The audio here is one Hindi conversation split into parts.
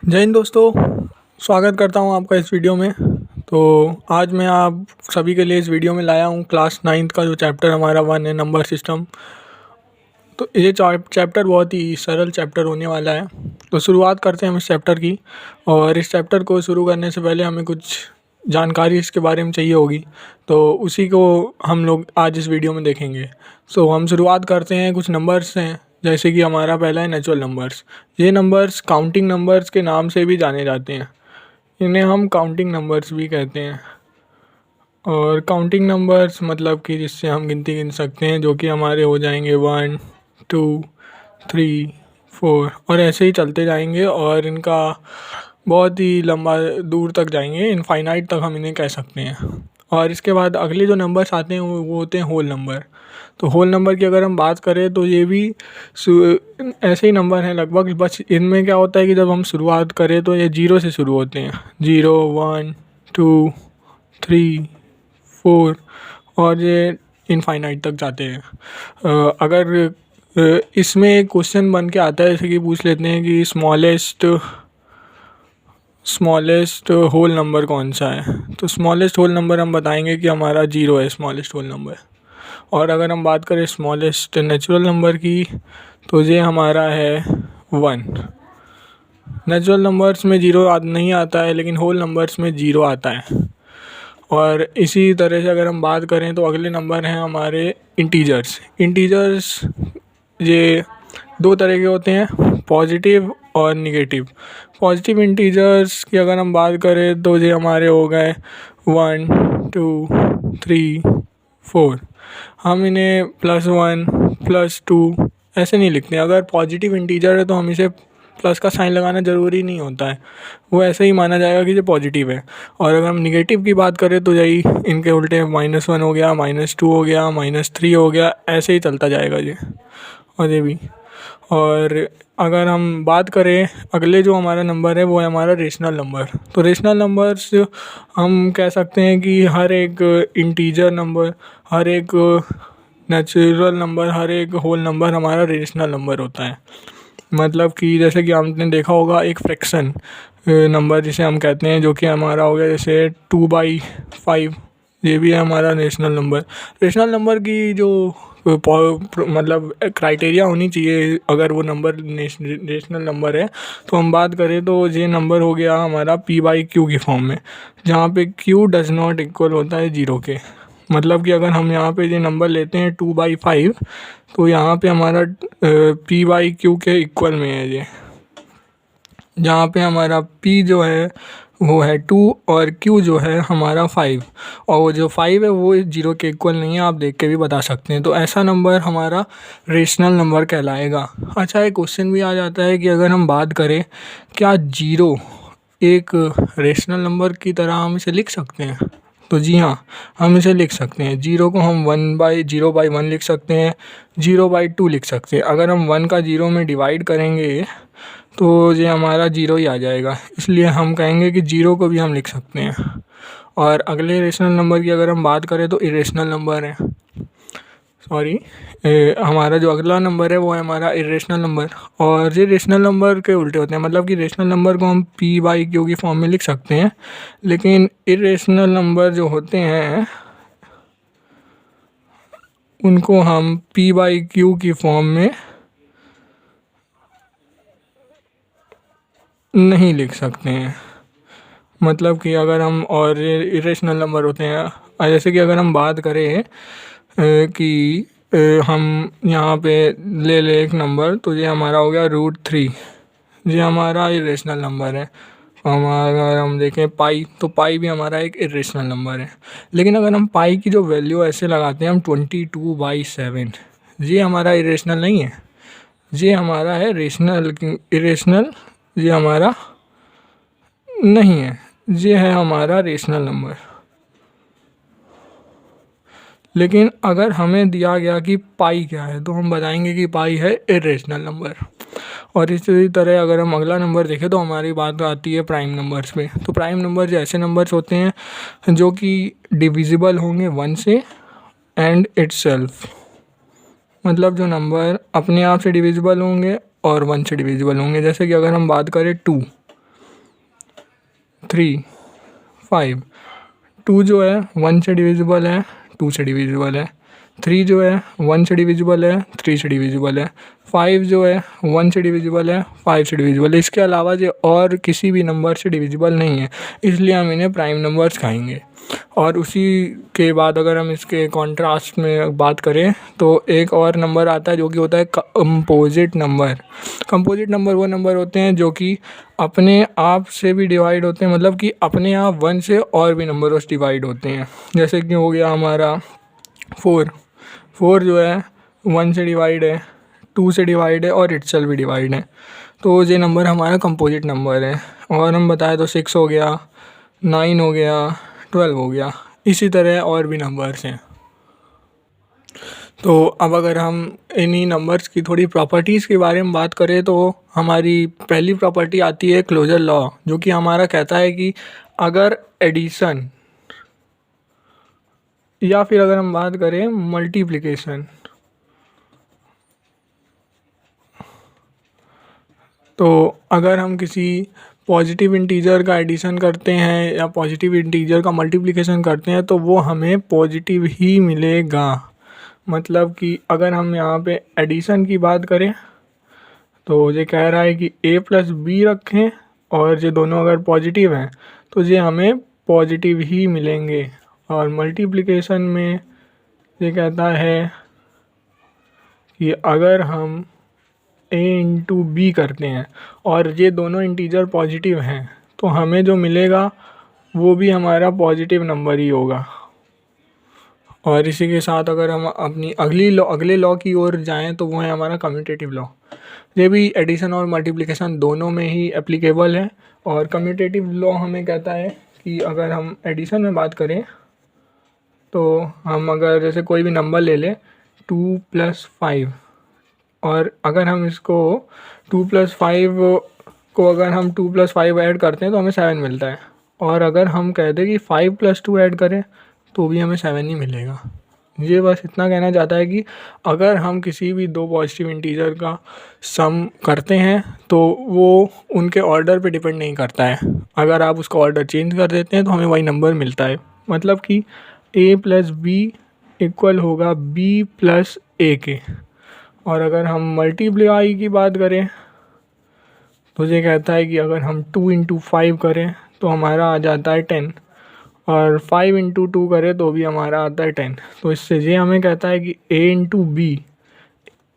जय हिंद दोस्तों। स्वागत करता हूं आपका इस वीडियो में। तो आज मैं आप सभी के लिए इस वीडियो में लाया हूं क्लास 9th का जो चैप्टर हमारा 1 है, नंबर सिस्टम। तो ये चैप्टर बहुत ही सरल चैप्टर होने वाला है। तो शुरुआत करते हैं हम इस चैप्टर की। और इस चैप्टर को शुरू करने से पहले हमें कुछ जानकारी इसके बारे में चाहिए होगी, तो उसी को हम लोग आज इस वीडियो में देखेंगे। सो हम शुरुआत करते हैं, कुछ नंबर्स हैं जैसे कि हमारा पहला है नेचुरल नंबर्स। ये नंबर्स काउंटिंग नंबर्स के नाम से भी जाने जाते हैं, इन्हें हम काउंटिंग नंबर्स भी कहते हैं। और काउंटिंग नंबर्स मतलब कि जिससे हम गिनती गिन सकते हैं, जो कि हमारे हो जाएंगे 1 2 3 4 और ऐसे ही चलते जाएंगे और इनका बहुत ही लंबा दूर तक जाएंगे, इनफाइनाइट तक हम इन्हें कह सकते हैं। और इसके बाद अगले जो नंबर्स आते हैं वो होते हैं होल नंबर। तो होल नंबर की अगर हम बात करें तो ये भी ऐसे ही नंबर हैं लगभग, बस इनमें क्या होता है कि जब हम शुरुआत करें तो ये 0 से शुरू होते हैं। 0 1 2 3 4 और ये इनफाइनाइट तक जाते हैं। अगर इसमें एक क्वेश्चन बन के आता है, जैसे कि पूछ लेते हैं कि स्मॉलेस्ट होल नंबर कौन सा है। तो स्मॉलेस्ट होल नंबर हम बताएंगे कि हमारा 0 है स्मॉलेस्ट होल नंबर। और अगर हम बात करें स्मॉलेस्ट नेचुरल नंबर की, तो ये हमारा है 1। नेचुरल नंबर्स में 0 नहीं आता है, लेकिन होल नंबर्स में 0 आता है। और इसी तरह से अगर हम बात करें तो अगले नंबर हैं हमारे इंटीजर्स ये दो तरह के होते हैं, पॉजिटिव और निगेटिव। पॉजिटिव इंटीजर्स की अगर हम बात करें तो ये हमारे हो गए 1 2 3 4। हम इन्हें +1 +2 ऐसे नहीं लिखते। अगर पॉजिटिव इंटीजर है तो हम इसे प्लस का साइन लगाना ज़रूरी नहीं होता है, वो ऐसे ही माना जाएगा कि ये पॉजिटिव है। और अगर हम निगेटिव की बात करें तो यही इनके उल्टे -1 हो गया, -2 हो गया, -3 हो गया, ऐसे ही चलता जाएगा ये और ये भी। और अगर हम बात करें अगले जो हमारा नंबर है वो है हमारा रेशनल नंबर। तो रेशनल नंबर्स हम कह सकते हैं कि हर एक इंटीजर नंबर, हर एक नेचुरल नंबर, हर एक होल नंबर हमारा रेशनल नंबर होता है। मतलब कि जैसे कि आपने देखा होगा एक फ्रैक्शन नंबर जिसे हम कहते हैं, जो कि हमारा हो गया जैसे 2/5, ये भी है हमारा रेशनल नंबर। रेशनल नंबर की जो मतलब क्राइटेरिया होनी चाहिए अगर वो नंबर रेशनल नंबर है, तो हम बात करें तो ये नंबर हो गया हमारा p/q की फॉर्म में, जहाँ पे q डज़ नॉट इक्वल होता है 0 के। मतलब कि अगर हम यहाँ पे ये नंबर लेते हैं 2/5, तो यहाँ पे हमारा p/q के इक्वल में है ये, जहाँ पे हमारा p जो है वो है 2 और q जो है हमारा 5, और वो जो 5 है वो 0 के इक्वल नहीं है, आप देख के भी बता सकते हैं। तो ऐसा नंबर हमारा रेशनल नंबर कहलाएगा। अच्छा, एक क्वेश्चन भी आ जाता है कि अगर हम बात करें क्या 0 एक रेशनल नंबर की तरह हम इसे लिख सकते हैं, तो जी हाँ, हम इसे लिख सकते हैं। 0 को हम 1/0/1 लिख सकते हैं, 0/2 लिख सकते हैं। अगर हम 1 का 0 में डिवाइड करेंगे तो ये हमारा 0 ही आ जाएगा, इसलिए हम कहेंगे कि 0 को भी हम लिख सकते हैं। और अगले रेशनल नंबर की अगर हम बात करें तो इरेशनल नंबर है, सॉरी, हमारा जो अगला नंबर है वो है हमारा इरेशनल नंबर। और ये रेशनल नंबर के उल्टे होते हैं, मतलब कि रेशनल नंबर को हम p/q की फॉर्म में लिख सकते हैं, लेकिन इरेशनल नंबर जो होते हैं उनको हम p/q की फॉर्म में नहीं लिख सकते हैं। मतलब कि अगर हम, और इरेशनल नंबर होते हैं जैसे कि अगर हम बात करें कि हम यहाँ पे ले एक नंबर, तो ये हमारा हो गया √3, ये हमारा इरेशनल नंबर है। अगर हम देखें पाई, तो पाई भी हमारा एक इरेशनल नंबर है। लेकिन अगर हम पाई की जो वैल्यू ऐसे लगाते हैं हम 22/7, ये हमारा इरेशनल नहीं है, ये हमारा है रेशनल। इरेशनल ये हमारा नहीं है, ये है हमारा रेशनल नंबर। लेकिन अगर हमें दिया गया कि पाई क्या है, तो हम बताएंगे कि पाई है इरेशनल नंबर। और इसी तरह अगर हम अगला नंबर देखें तो हमारी बात आती है प्राइम नंबर्स पे। तो प्राइम नंबर ऐसे नंबर्स होते हैं जो कि डिविजिबल होंगे 1 से एंड इटसेल्फ, मतलब जो नंबर अपने आप से डिविजिबल होंगे और 1 से डिविजिबल होंगे। जैसे कि अगर हम बात करें 2, 3, 5। 2 जो है 1 से डिविजिबल है, 2 से डिविजिबल है। 3 जो है 1 से डिविजिबल है, 3 से डिविजिबल है। 5 जो है 1 से डिविजिबल है, 5 से डिविजिबल है। इसके अलावा ये और किसी भी नंबर से डिविजिबल नहीं है, इसलिए हम इन्हें प्राइम नंबर्स कहेंगे। और उसी के बाद अगर हम इसके कॉन्ट्रास्ट में बात करें तो एक और नंबर आता है जो कि होता है कंपोजिट नंबर। कंपोजिट नंबर वो नंबर होते हैं जो कि अपने आप से भी डिवाइड होते हैं, मतलब कि अपने आप 1 से और भी नंबरों से डिवाइड होते हैं। जैसे कि हो गया हमारा 4। 4 जो है 1 से डिवाइड है, 2 से डिवाइड है और इटसेल्फ भी डिवाइड है। तो ये नंबर हमारा कंपोजिट नंबर है। और हम बताएं तो 6 हो गया, 9 हो गया, 12 हो गया। इसी तरह और भी नंबर्स हैं। तो अब अगर हम इन्हीं नंबर्स की थोड़ी प्रॉपर्टीज़ के बारे में बात करें तो हमारी पहली प्रॉपर्टी आती है क्लोजर लॉ, जो कि हमारा कहता है कि अगर एडिशन या फिर अगर हम बात करें मल्टीप्लिकेशन, तो अगर हम किसी पॉजिटिव इंटीजर का एडिशन करते हैं या पॉजिटिव इंटीजर का मल्टीप्लिकेशन करते हैं तो वो हमें पॉजिटिव ही मिलेगा। मतलब कि अगर हम यहाँ पे एडिशन की बात करें तो ये कह रहा है कि a प्लस बी रखें और ये दोनों अगर पॉजिटिव हैं तो ये हमें पॉजिटिव ही मिलेंगे। और मल्टीप्लिकेशन में ये कहता है कि अगर हम a इंटू बी करते हैं और ये दोनों इंटीजर पॉजिटिव हैं तो हमें जो मिलेगा वो भी हमारा पॉजिटिव नंबर ही होगा। और इसी के साथ अगर हम अपनी अगले लॉ की ओर जाएं तो वो है हमारा कम्यूटेटिव लॉ। ये भी एडिशन और मल्टीप्लिकेशन दोनों में ही एप्लीकेबल है। और कम्यूटेटिव लॉ हमें कहता है कि अगर हम एडिशन में बात करें तो हम अगर जैसे कोई भी नंबर ले लें 2 + 5, और अगर हम इसको 2 + 5 को अगर हम 2 + 5 ऐड करते हैं तो हमें 7 मिलता है। और अगर हम कह दें कि 5 + 2 ऐड करें तो भी हमें 7 ही मिलेगा। ये बस इतना कहना चाहता है कि अगर हम किसी भी दो पॉजिटिव इंटीजर का सम करते हैं तो वो उनके ऑर्डर पे डिपेंड नहीं करता है। अगर आप उसका ऑर्डर चेंज कर देते हैं तो हमें वही नंबर मिलता है। मतलब कि a + b इक्वल होगा b + a के। और अगर हम मल्टीप्लाई की बात करें तो ये कहता है कि अगर हम 2 × 5 करें तो हमारा आ जाता है 10, और 5 × 2 करें तो भी हमारा आता है 10। तो इससे ये हमें कहता है कि a × b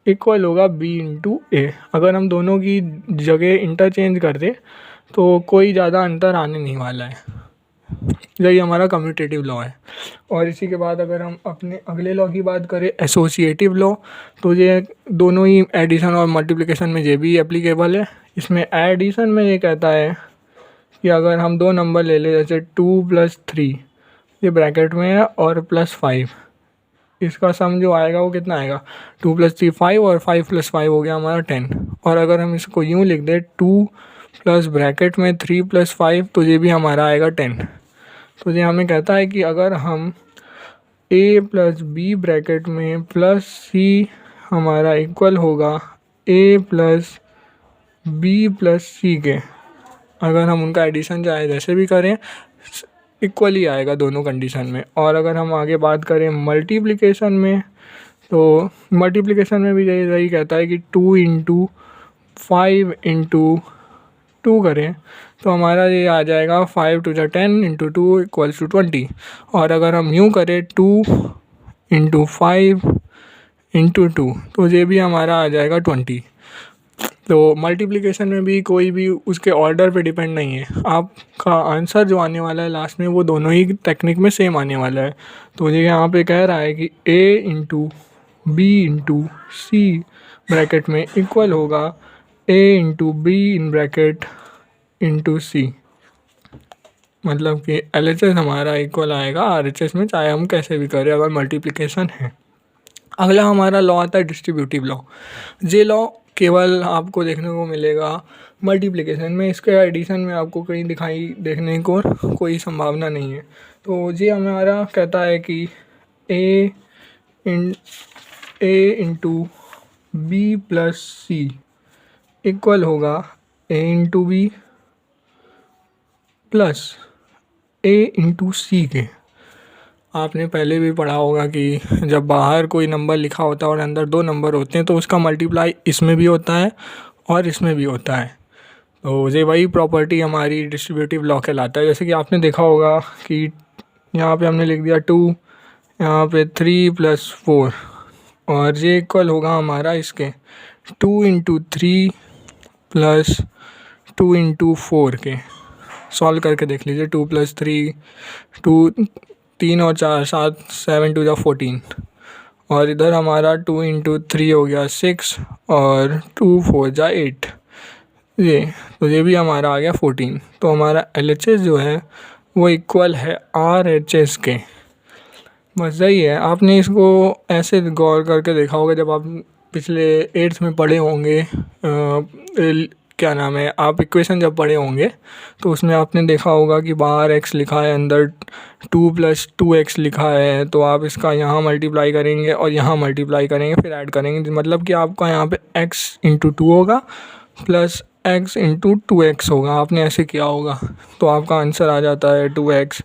इक्वल होगा b × a। अगर हम दोनों की जगह इंटरचेंज कर दें तो कोई ज़्यादा अंतर आने नहीं वाला है। यही हमारा कम्यूटेटिव लॉ है। और इसी के बाद अगर हम अपने अगले लॉ की बात करें एसोसिएटिव लॉ, तो ये दोनों ही एडिशन और मल्टीप्लिकेशन में ये भी एप्लीकेबल है। इसमें एडिशन में ये कहता है कि अगर हम दो नंबर ले लें जैसे 2 + 3, ये ब्रैकेट में है, और +5, इसका सम जो आएगा वो कितना आएगा 2 + 3 5 और 5 + 5 हो गया हमारा 10। और अगर हम इसको यूँ लिख दें 2 प्लस ब्रैकेट में 3 + 5 तो ये भी हमारा आएगा 10। तो ये हमें कहता है कि अगर हम a + b ब्रैकेट में प्लस c हमारा इक्वल होगा a + b + c के, अगर हम उनका एडिशन चाहे जैसे भी करें इक्वल ही आएगा दोनों कंडीशन में। और अगर हम आगे बात करें मल्टीप्लिकेशन में तो मल्टीप्लिकेशन में भी यही कहता है कि 2 × 5 × 2 करें तो हमारा ये आ जाएगा 5 × 10 × 2 = 20। और अगर हम यूँ करें 2 × 5 × 2 तो ये भी हमारा आ जाएगा 20। तो मल्टीप्लिकेशन में भी कोई भी उसके ऑर्डर पे डिपेंड नहीं है, आपका आंसर जो आने वाला है लास्ट में वो दोनों ही टेक्निक में सेम आने वाला है। तो ये यहाँ पे कह रहा है कि a × b × c ब्रैकेट में इक्वल होगा a × b in bracket × c। मतलब कि LHS हमारा इक्वल आएगा RHS में, चाहे हम कैसे भी करें अगर मल्टीप्लिकेशन है। अगला हमारा लॉ आता है डिस्ट्रीब्यूटिव लॉ। ये लॉ केवल आपको देखने को मिलेगा मल्टीप्लिकेशन में, इसके एडिशन में आपको कहीं देखने को कोई संभावना नहीं है। तो ये हमारा कहता है कि a × b + c इक्वल होगा a × b plus A into C के। आपने पहले भी पढ़ा होगा कि जब बाहर कोई नंबर लिखा होता है और अंदर दो नंबर होते हैं तो उसका मल्टीप्लाई इसमें भी होता है और इसमें भी होता है। तो ये वही प्रॉपर्टी हमारी डिस्ट्रीब्यूटिव लॉ कहलाता है। जैसे कि आपने देखा होगा कि यहाँ पे हमने लिख दिया 2, यहाँ पे 3 + 4 और ये इक्वल होगा हमारा इसके 2 × 3 + 2 × 4 के। सॉल्व करके देख लीजिए। 2 + 3, 2 3 और 4 7, 7 × 2 = 14 और इधर हमारा 2 × 3 हो गया 6 और 2 4 = 8। ये भी हमारा आ गया 14। तो हमारा LHS जो है वो इक्वल है RHS के। बस यही है। आपने इसको ऐसे गौर करके देखा होगा जब आप पिछले 8th में पढ़े होंगे, क्या नाम है, आप इक्वेशन जब पढ़े होंगे तो उसमें आपने देखा होगा कि बाहर x लिखा है, अंदर 2 + 2x लिखा है। तो आप इसका यहाँ मल्टीप्लाई करेंगे और यहाँ मल्टीप्लाई करेंगे, फिर ऐड करेंगे। मतलब कि आपका यहाँ पे x × 2 होगा प्लस x × 2x होगा। आपने ऐसे किया होगा तो आपका आंसर आ जाता है 2x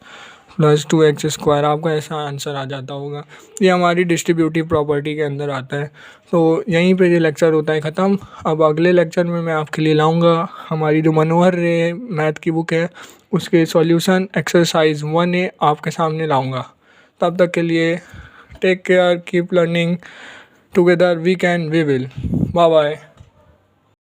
+ 2x²। आपका ऐसा आंसर आ जाता होगा। ये हमारी डिस्ट्रीब्यूटिव प्रॉपर्टी के अंदर आता है। तो यहीं पे ये लेक्चर होता है ख़त्म। अब अगले लेक्चर में मैं आपके लिए लाऊंगा हमारी जो मनोहर रे मैथ की बुक है उसके सॉल्यूशन एक्सरसाइज 1A आपके सामने लाऊंगा। तब तक के लिए take care, keep learning together, we can we will. Bye bye.